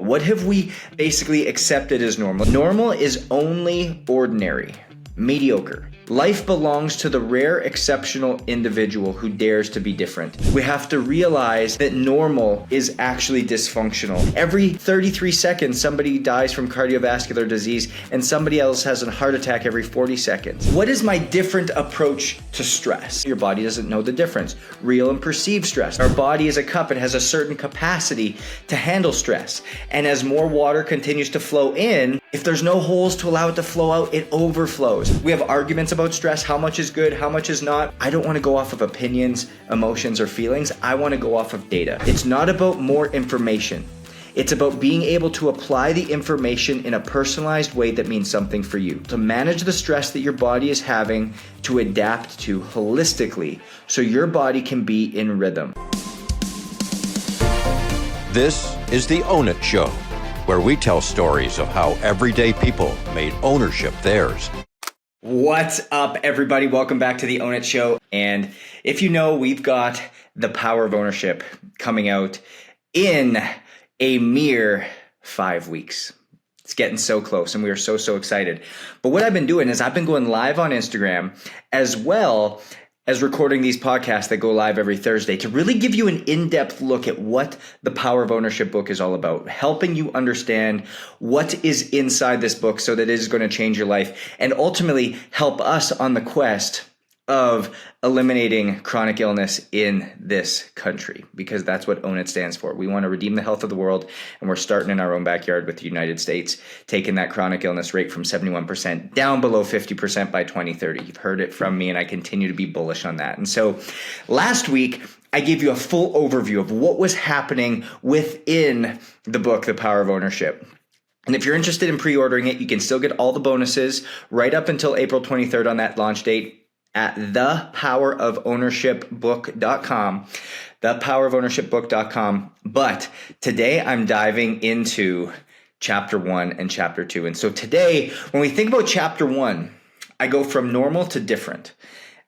What have we basically accepted as normal? Normal is only ordinary, mediocre. Life belongs to the rare, exceptional individual who dares to be different. We have to realize that normal is actually dysfunctional. Every 33 seconds, somebody dies from cardiovascular disease and somebody else has a heart attack every 40 seconds. What is my different approach to stress? Your body doesn't know the difference. Real and perceived stress. Our body is a cup. It has a certain capacity to handle stress. And as more water continues to flow in, if there's no holes to allow it to flow out, it overflows. We have arguments about stress, how much is good, how much is not. I don't want to go off of opinions, emotions, or feelings. I want to go off of data. It's not about more information. It's about being able to apply the information in a personalized way that means something for you. To manage the stress that your body is having, to adapt to holistically, so your body can be in rhythm. This is the Own It Show, where we tell stories of how everyday people made ownership theirs. What's up, everybody? Welcome back to the Own It Show. And if you know, we've got The Power of Ownership coming out in a mere 5 weeks. It's getting so close and we are so excited. But what I've been doing is I've been going live on Instagram as well as recording these podcasts that go live every Thursday to really give you an in-depth look at what the Power of Ownership book is all about, helping you understand what is inside this book so that it is going to change your life and ultimately help us on the quest of eliminating chronic illness in this country, because that's what Own It stands for. We want to redeem the health of the world, and we're starting in our own backyard with the United States, taking that chronic illness rate from 71% down below 50% by 2030. You've heard it from me, and I continue to be bullish on that. And so last week, I gave you a full overview of what was happening within the book, The Power of Ownership. And if you're interested in pre-ordering it, you can still get all the bonuses right up until April 23rd on that launch date at thepowerofownershipbook.com, thepowerofownershipbook.com. But today I'm diving into chapter 1 and chapter 2. And so today, when we think about chapter 1, I go from normal to different.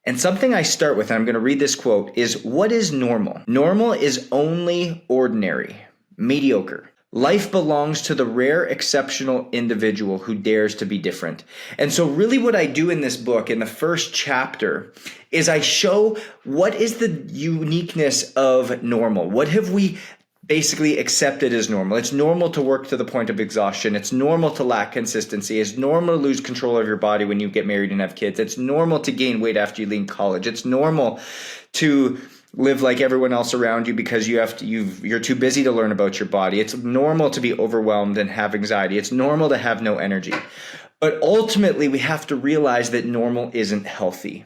And something I start with, and I'm going to read this quote, is what is normal? Normal is only ordinary, mediocre. Life belongs to the rare, exceptional individual who dares to be different. And so really what I do in this book, in the first chapter, is I show what is the uniqueness of normal. What have we basically accepted as normal? It's normal to work to the point of exhaustion. It's normal to lack consistency. It's normal to lose control of your body when you get married and have kids. It's normal to gain weight after you leave college. It's normal to live like everyone else around you because you're too busy to learn about your body. It's normal to be overwhelmed and have anxiety. It's normal to have no energy. But ultimately, we have to realize that normal isn't healthy.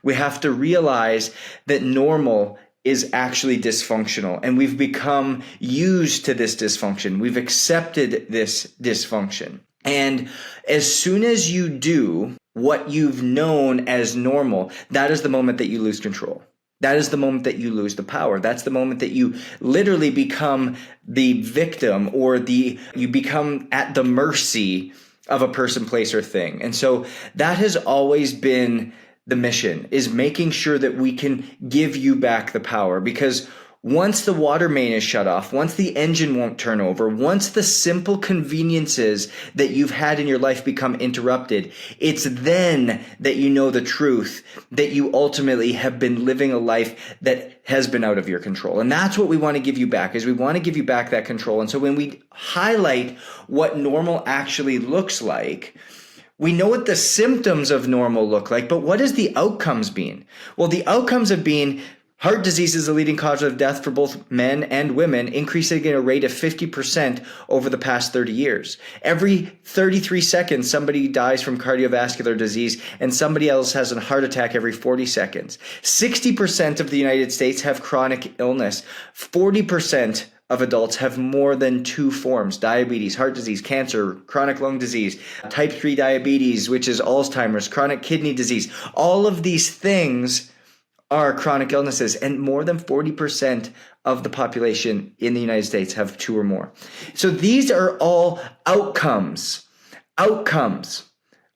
We have to realize that normal is actually dysfunctional, and we've become used to this dysfunction. We've accepted this dysfunction. And as soon as you do what you've known as normal, that is the moment that you lose control. That is the moment that you lose the power. That's the moment that you literally become the victim, or you become at the mercy of a person, place, or thing. And so that has always been the mission, is making sure that we can give you back the power. Because once the water main is shut off, once the engine won't turn over, once the simple conveniences that you've had in your life become interrupted, it's then that you know the truth, that you ultimately have been living a life that has been out of your control. And that's what we want to give you back, is we want to give you back that control. And so when we highlight what normal actually looks like, we know what the symptoms of normal look like, but what has the outcomes been? Well, the outcomes have been heart disease is the leading cause of death for both men and women, increasing at a rate of 50% over the past 30 years. Every 33 seconds, somebody dies from cardiovascular disease and somebody else has a heart attack every 40 seconds. 60% of the United States have chronic illness. 40% of adults have more than 2 forms: diabetes, heart disease, cancer, chronic lung disease, type 3 diabetes, which is Alzheimer's, chronic kidney disease. All of these things are chronic illnesses, and more than 40% of the population in the United States have 2 or more. So these are all outcomes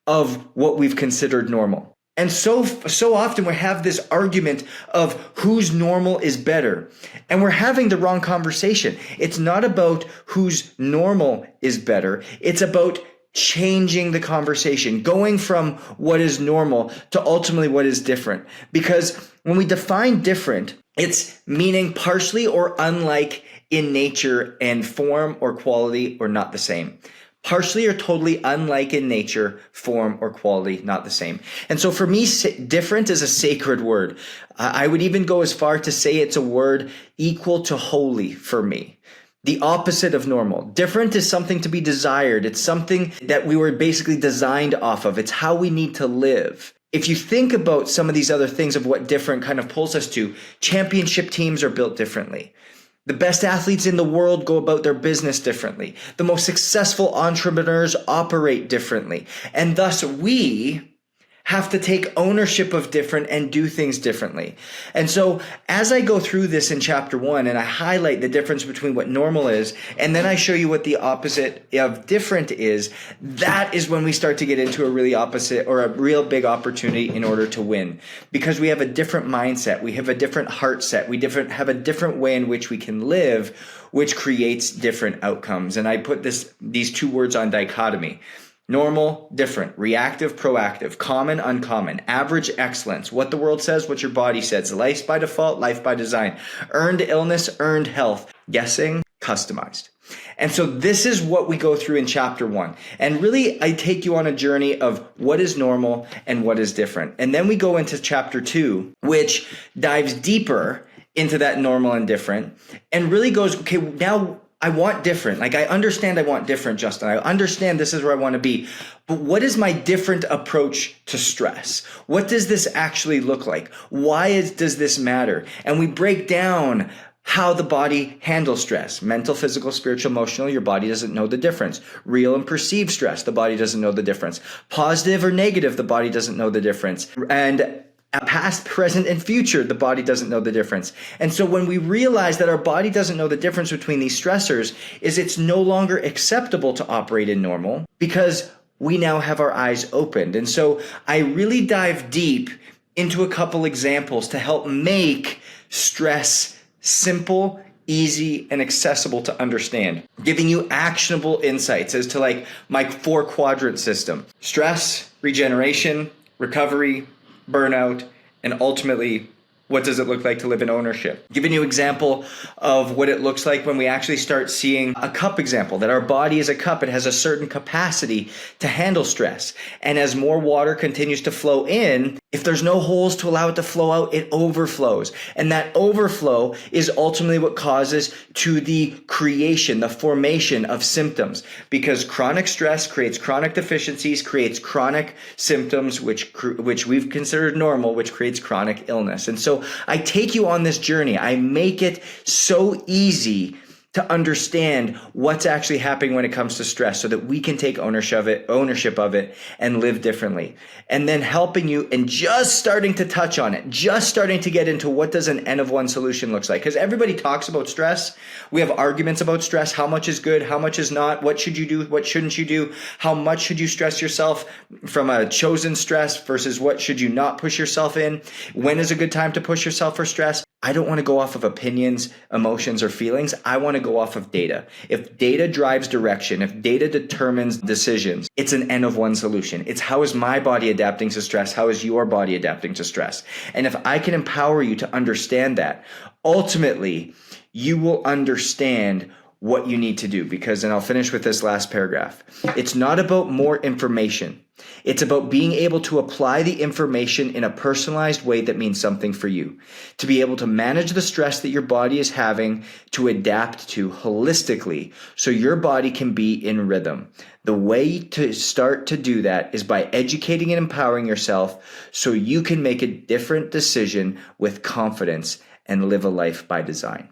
of what we've considered normal. And so often we have this argument of whose normal is better. And we're having the wrong conversation. It's not about whose normal is better. It's about changing the conversation, going from what is normal to ultimately what is different. Because when we define different, it's meaning partially or unlike in nature and form or quality or not the same. Partially or totally unlike in nature, form, or quality, not the same. And so for me, different is a sacred word. I would even go as far to say it's a word equal to holy for me. The opposite of normal. Different is something to be desired. It's something that we were basically designed off of. It's how we need to live. If you think about some of these other things of what different kind of pulls us to, championship teams are built differently. The best athletes in the world go about their business differently. The most successful entrepreneurs operate differently. And thus we have to take ownership of different and do things differently. And so as I go through this in chapter 1 and I highlight the difference between what normal is, and then I show you what the opposite of different is, that is when we start to get into a really opposite or a real big opportunity in order to win. Because we have a different mindset, we have a different heart set, we have a different way in which we can live, which creates different outcomes. And I put these two words on dichotomy. Normal, different, reactive, proactive, common, uncommon, average, excellence, what the world says, what your body says, life by default, life by design, earned illness, earned health, guessing, customized. And so this is what we go through in chapter 1. And really, I take you on a journey of what is normal and what is different. And then we go into chapter 2, which dives deeper into that normal and different and really goes, okay, now I want different. Like I understand I want different, Justin. I understand this is where I want to be. But what is my different approach to stress? What does this actually look like? Why does this matter? And we break down how the body handles stress. Mental, physical, spiritual, emotional, your body doesn't know the difference. Real and perceived stress, the body doesn't know the difference. Positive or negative, the body doesn't know the difference. And past, present, and future, the body doesn't know the difference. And so when we realize that our body doesn't know the difference between these stressors, is it's no longer acceptable to operate in normal because we now have our eyes opened. And so I really dive deep into a couple examples to help make stress simple, easy, and accessible to understand, giving you actionable insights as to like my 4-quadrant system: stress, regeneration, recovery, burnout, and ultimately, what does it look like to live in ownership? Giving you an example of what it looks like when we actually start seeing a cup example, that our body is a cup. It has a certain capacity to handle stress. And as more water continues to flow in, if there's no holes to allow it to flow out, it overflows. And that overflow is ultimately what causes to the creation, the formation of symptoms. Because chronic stress creates chronic deficiencies, creates chronic symptoms, which we've considered normal, which creates chronic illness. And so I take you on this journey. I make it so easy to understand what's actually happening when it comes to stress so that we can take ownership of it and live differently. And then helping you and just starting to touch on it, just starting to get into what does an N of 1 solution looks like. Because everybody talks about stress. We have arguments about stress. How much is good? How much is not? What should you do? What shouldn't you do? How much should you stress yourself from a chosen stress versus what should you not push yourself in? When is a good time to push yourself for stress? I don't want to go off of opinions, emotions, or feelings. I want to go off of data. If data drives direction, if data determines decisions, it's an N of 1 solution. It's how is my body adapting to stress? How is your body adapting to stress? And if I can empower you to understand that, ultimately, you will understand what you need to do. Because, and I'll finish with this last paragraph, it's not about more information. It's about being able to apply the information in a personalized way that means something for you, to be able to manage the stress that your body is having, to adapt to holistically so your body can be in rhythm. The way to start to do that is by educating and empowering yourself so you can make a different decision with confidence and live a life by design.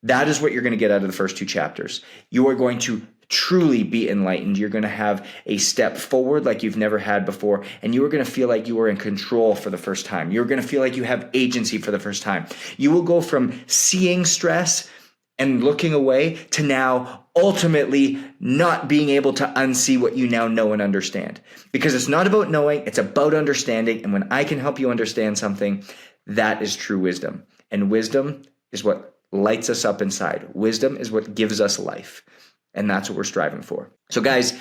That is what you're going to get out of the first 2 chapters. You are going to truly be enlightened. You're going to have a step forward like you've never had before, and you are going to feel like you are in control for the first time. You're going to feel like you have agency for the first time. You will go from seeing stress and looking away to now ultimately not being able to unsee what you now know and understand. Because it's not about knowing, it's about understanding. And when I can help you understand something, that is true wisdom. And wisdom is what lights us up inside. Wisdom is what gives us life. And that's what we're striving for. So guys,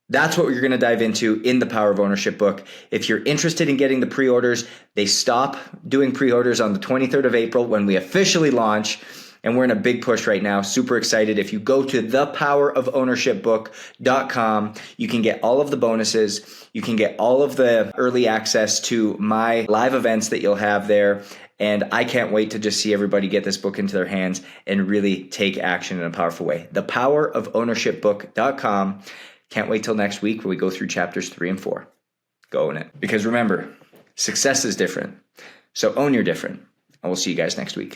that's what we're going to dive into in the Power of Ownership book. If you're interested in getting the pre-orders, they stop doing pre-orders on the 23rd of April when we officially launch. And we're in a big push right now. Super excited. If you go to thepowerofownershipbook.com, you can get all of the bonuses. You can get all of the early access to my live events that you'll have there. And I can't wait to just see everybody get this book into their hands and really take action in a powerful way. Thepowerofownershipbook.com. Can't wait till next week when we go through chapters 3 and 4. Go own it. Because remember, success is different. So own your different. And we'll see you guys next week.